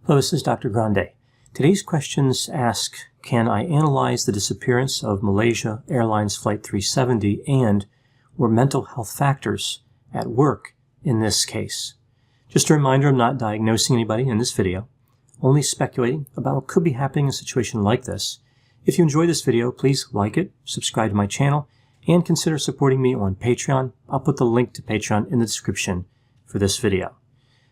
Hello, this is Dr. Grande. Today's questions ask, can I analyze the disappearance of Malaysia Airlines Flight 370 and were mental health factors at work in this case? Just a reminder, I'm not diagnosing anybody in this video, only speculating about what could be happening in a situation like this. If you enjoyed this video, please like it, subscribe to my channel, and consider supporting me on Patreon. I'll put the link to Patreon in the description for this video.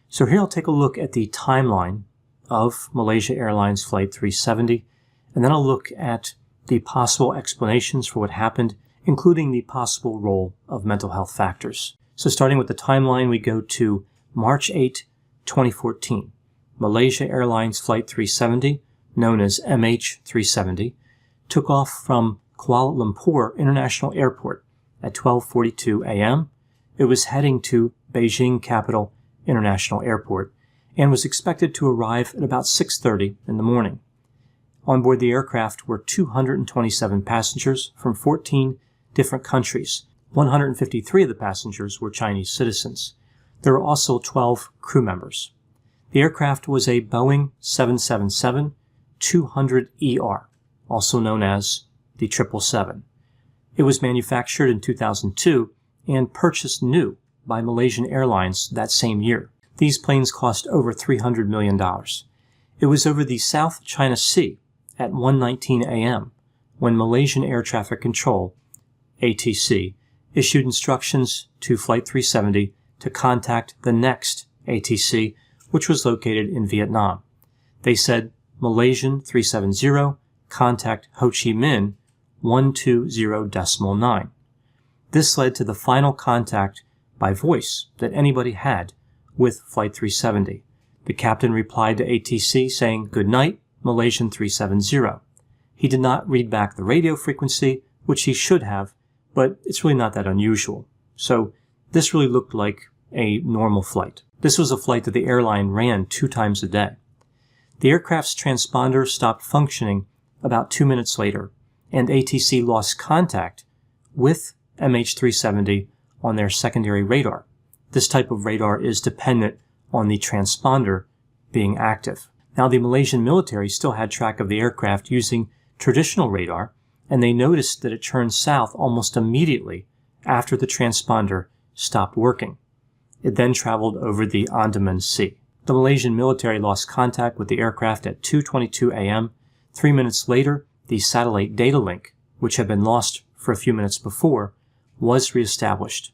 So here I'll take a look at the timeline of Malaysia Airlines Flight 370, and then I'll look at the possible explanations for what happened, including the possible role of mental health factors. So starting with the timeline, we go to March 8, 2014. Malaysia Airlines Flight 370, known as MH370, took off from Kuala Lumpur International Airport at 12:42 a.m. It was heading to Beijing Capital International Airport and was expected to arrive at about 6:30 in the morning. On board the aircraft were 227 passengers from 14 different countries. 153 of the passengers were Chinese citizens. There were also 12 crew members. The aircraft was a Boeing 777-200ER, also known as the 777. It was manufactured in 2002 and purchased new by Malaysian Airlines that same year. These planes cost over $300 million. It was over the South China Sea at 1:19 a.m. when Malaysian Air Traffic Control, ATC, issued instructions to Flight 370 to contact the next ATC, which was located in Vietnam. They said, Malaysian 370, contact Ho Chi Minh 120.9. This led to the final contact by voice that anybody had with Flight 370. The captain replied to ATC saying, "Good night, Malaysian 370. He did not read back the radio frequency, which he should have, but it's really not that unusual. So this really looked like a normal flight. This was a flight that the airline ran 2 times a day. The aircraft's transponder stopped functioning about 2 minutes later, and ATC lost contact with MH370 on their secondary radar. This type of radar is dependent on the transponder being active. Now, the Malaysian military still had track of the aircraft using traditional radar, and they noticed that it turned south almost immediately after the transponder stopped working. It then traveled over the Andaman Sea. The Malaysian military lost contact with the aircraft at 2:22 a.m. 3 minutes later, the satellite data link, which had been lost for a few minutes before, was reestablished.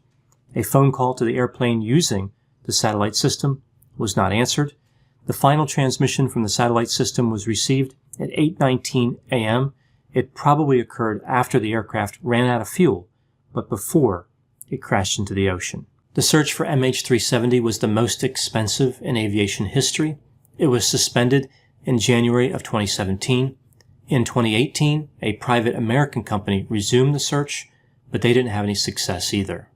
A phone call to the airplane using the satellite system was not answered. The final transmission from the satellite system was received at 8:19 a.m. It probably occurred after the aircraft ran out of fuel, but before it crashed into the ocean. The search for MH370 was the most expensive in aviation history. It was suspended in January of 2017. In 2018, a private American company resumed the search, but they didn't have any success either.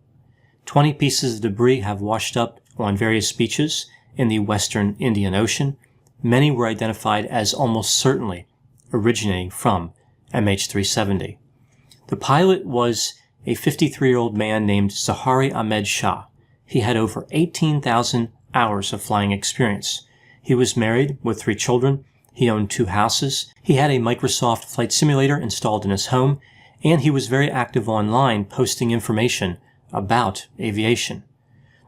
20 pieces of debris have washed up on various beaches in the western Indian Ocean. Many were identified as almost certainly originating from MH370. The pilot was a 53-year-old man named Zaharie Ahmed Shah. He had over 18,000 hours of flying experience. He was married with 3 children. He owned 2 houses. He had a Microsoft flight simulator installed in his home, and he was very active online posting information about aviation.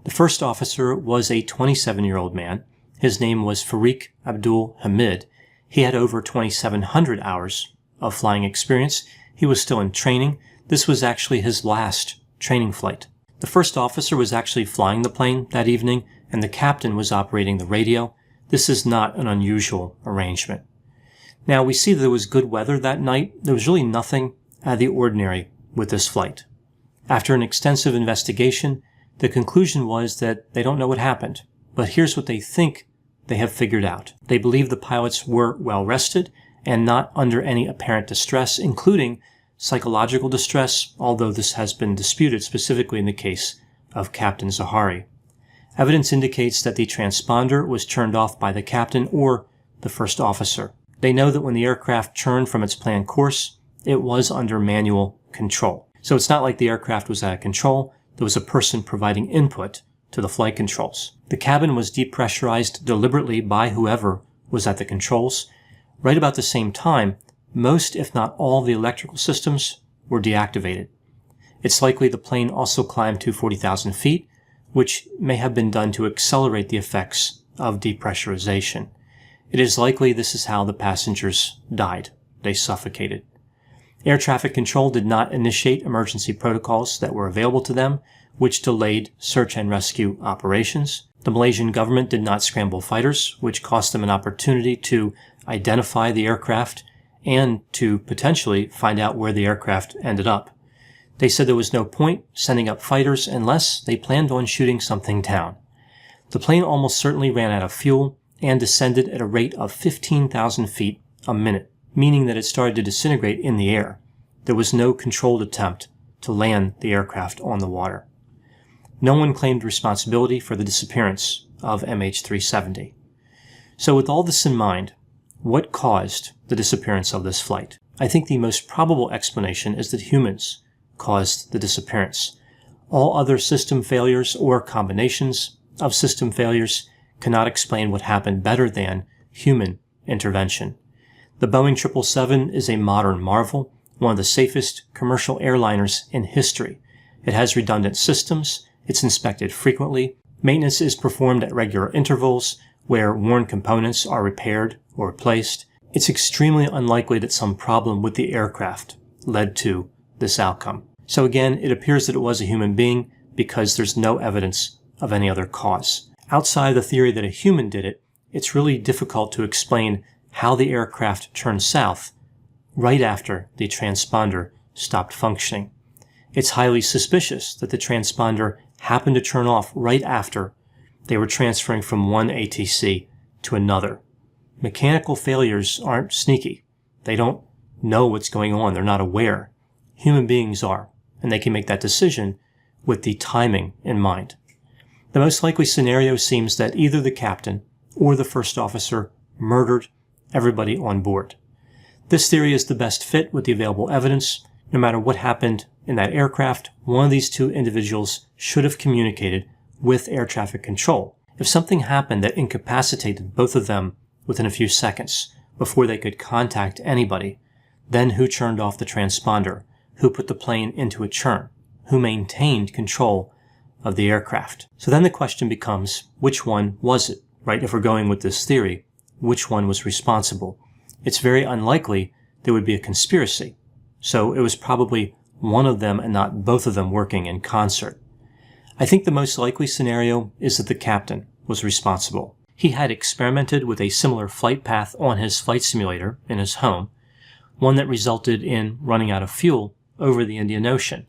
The first officer was a 27-year-old man. His name was Farik Abdul Hamid. He had over 2,700 hours of flying experience. He was still in training. This was actually his last training flight. The first officer was actually flying the plane that evening, and the captain was operating the radio. This is not an unusual arrangement. Now, we see that there was good weather that night. There was really nothing out of the ordinary with this flight. After an extensive investigation, the conclusion was that they don't know what happened, but here's what they think they have figured out. They believe the pilots were well rested and not under any apparent distress, including psychological distress, although this has been disputed specifically in the case of Captain Zaharie. Evidence indicates that the transponder was turned off by the captain or the first officer. They know that when the aircraft turned from its planned course, it was under manual control. So it's not like the aircraft was out of control. There was a person providing input to the flight controls. The cabin was depressurized deliberately by whoever was at the controls. Right about the same time, most if not all the electrical systems were deactivated. It's likely the plane also climbed to 40,000 feet, which may have been done to accelerate the effects of depressurization. It is likely this is how the passengers died. They suffocated. Air traffic control did not initiate emergency protocols that were available to them, which delayed search and rescue operations. The Malaysian government did not scramble fighters, which cost them an opportunity to identify the aircraft and to potentially find out where the aircraft ended up. They said there was no point sending up fighters unless they planned on shooting something down. The plane almost certainly ran out of fuel and descended at a rate of 15,000 feet a minute, meaning that it started to disintegrate in the air. There was no controlled attempt to land the aircraft on the water. No one claimed responsibility for the disappearance of MH370. So with all this in mind, what caused the disappearance of this flight? I think the most probable explanation is that humans caused the disappearance. All other system failures or combinations of system failures cannot explain what happened better than human intervention. The Boeing 777 is a modern marvel, one of the safest commercial airliners in history. It has redundant systems, it's inspected frequently, maintenance is performed at regular intervals where worn components are repaired or replaced. It's extremely unlikely that some problem with the aircraft led to this outcome. So again, it appears that it was a human being because there's no evidence of any other cause. Outside of the theory that a human did it, it's really difficult to explain how the aircraft turned south right after the transponder stopped functioning. It's highly suspicious that the transponder happened to turn off right after they were transferring from one ATC to another. Mechanical failures aren't sneaky. They don't know what's going on. They're not aware. Human beings are, and they can make that decision with the timing in mind. The most likely scenario seems that either the captain or the first officer murdered everybody on board. This theory is the best fit with the available evidence. No matter what happened in that aircraft, one of these two individuals should have communicated with air traffic control. If something happened that incapacitated both of them within a few seconds before they could contact anybody, then who turned off the transponder? Who put the plane into a churn? Who maintained control of the aircraft? So then the question becomes, which one was it, right? If we're going with this theory, which one was responsible? It's very unlikely there would be a conspiracy. So it was probably one of them and not both of them working in concert. I think the most likely scenario is that the captain was responsible. He had experimented with a similar flight path on his flight simulator in his home, one that resulted in running out of fuel over the Indian Ocean.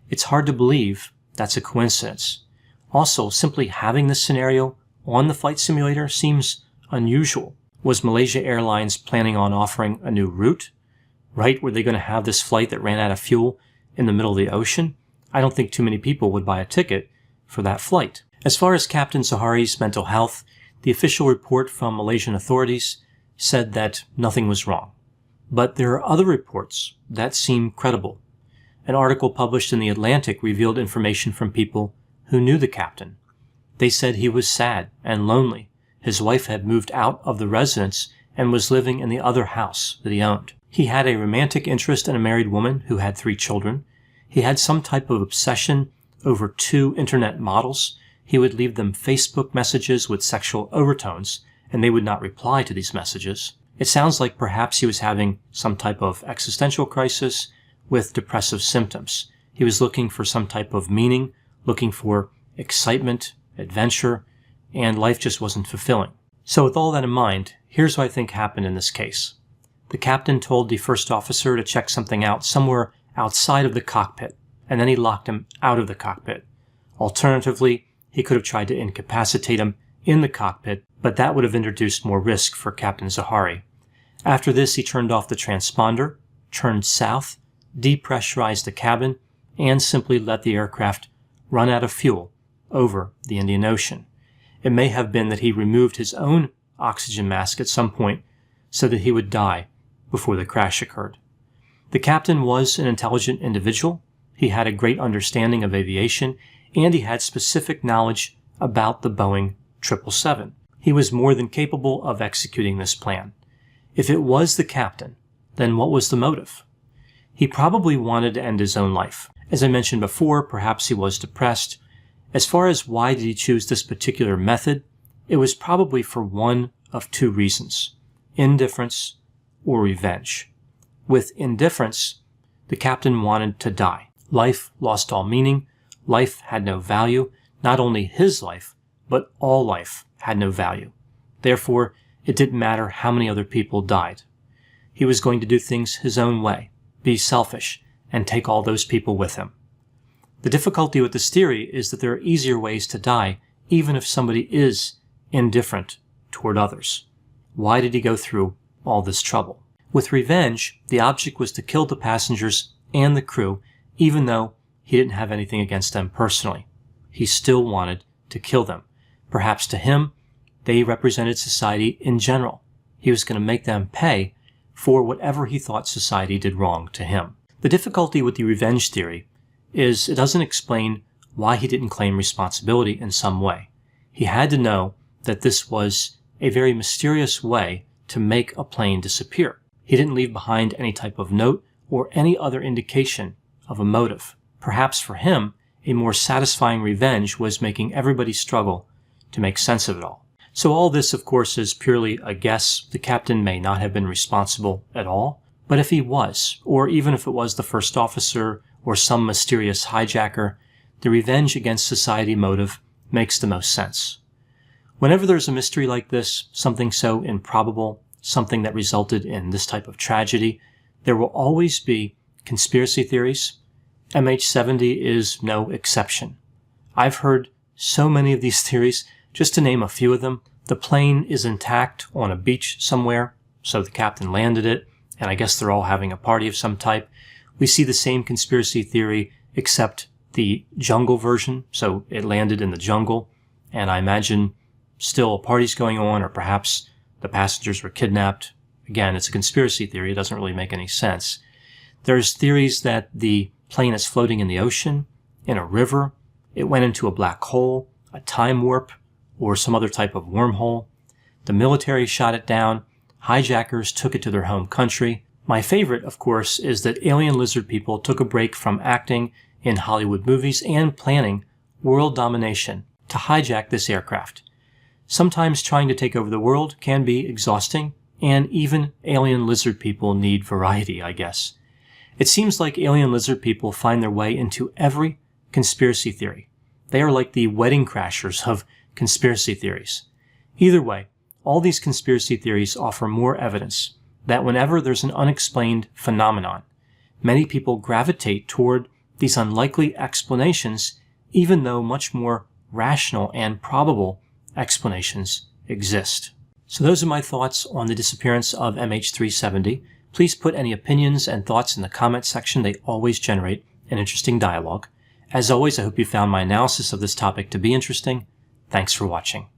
It's hard to believe that's a coincidence. Also, simply having this scenario on the flight simulator seems unusual. Was Malaysia Airlines planning on offering a new route? Right? Were they going to have this flight that ran out of fuel in the middle of the ocean? I don't think too many people would buy a ticket for that flight. As far as Captain Zaharie's mental health, the official report from Malaysian authorities said that nothing was wrong. But there are other reports that seem credible. An article published in The Atlantic revealed information from people who knew the captain. They said he was sad and lonely. His wife had moved out of the residence and was living in the other house that he owned. He had a romantic interest in a married woman who had 3 children. He had some type of obsession over 2 internet models. He would leave them Facebook messages with sexual overtones, and they would not reply to these messages. It sounds like perhaps he was having some type of existential crisis with depressive symptoms. He was looking for some type of meaning, looking for excitement, adventure, and life just wasn't fulfilling. So with all that in mind, here's what I think happened in this case. The captain told the first officer to check something out somewhere outside of the cockpit, and then he locked him out of the cockpit. Alternatively, he could have tried to incapacitate him in the cockpit, but that would have introduced more risk for Captain Zaharie. After this, he turned off the transponder, turned south, depressurized the cabin, and simply let the aircraft run out of fuel over the Indian Ocean. It may have been that he removed his own oxygen mask at some point so that he would die before the crash occurred. The captain was an intelligent individual. He had a great understanding of aviation, and he had specific knowledge about the Boeing 777. He was more than capable of executing this plan. If it was the captain, then what was the motive? He probably wanted to end his own life. As I mentioned before, perhaps he was depressed. As far as why did he choose this particular method, it was probably for one of two reasons: indifference or revenge. With indifference, the captain wanted to die. Life lost all meaning. Life had no value. Not only his life, but all life had no value. Therefore, it didn't matter how many other people died. He was going to do things his own way, be selfish, and take all those people with him. The difficulty with this theory is that there are easier ways to die, even if somebody is indifferent toward others. Why did he go through all this trouble? With revenge, the object was to kill the passengers and the crew, even though he didn't have anything against them personally. He still wanted to kill them. Perhaps to him, they represented society in general. He was going to make them pay for whatever he thought society did wrong to him. The difficulty with the revenge theory is it doesn't explain why he didn't claim responsibility in some way. He had to know that this was a very mysterious way to make a plane disappear. He didn't leave behind any type of note or any other indication of a motive. Perhaps for him, a more satisfying revenge was making everybody struggle to make sense of it all. So all this, of course, is purely a guess. The captain may not have been responsible at all, but if he was, or even if it was the first officer or some mysterious hijacker, the revenge against society motive makes the most sense. Whenever there's a mystery like this, something so improbable, something that resulted in this type of tragedy, there will always be conspiracy theories. MH70 is no exception. I've heard so many of these theories. Just to name a few of them, the plane is intact on a beach somewhere, so the captain landed it, and I guess they're all having a party of some type. We see the same conspiracy theory, except the jungle version, so it landed in the jungle, and I imagine still a party's going on, or perhaps the passengers were kidnapped. Again, it's a conspiracy theory. It doesn't really make any sense. There's theories that the plane is floating in the ocean, in a river, it went into a black hole, a time warp, or some other type of wormhole. The military shot it down. Hijackers took it to their home country. My favorite, of course, is that alien lizard people took a break from acting in Hollywood movies and planning world domination to hijack this aircraft. Sometimes trying to take over the world can be exhausting, and even alien lizard people need variety, I guess. It seems like alien lizard people find their way into every conspiracy theory. They are like the wedding crashers of conspiracy theories. Either way, all these conspiracy theories offer more evidence that whenever there's an unexplained phenomenon, many people gravitate toward these unlikely explanations, even though much more rational and probable explanations exist. So those are my thoughts on the disappearance of MH370. Please put any opinions and thoughts in the comment section. They always generate an interesting dialogue. As always, I hope you found my analysis of this topic to be interesting. Thanks for watching.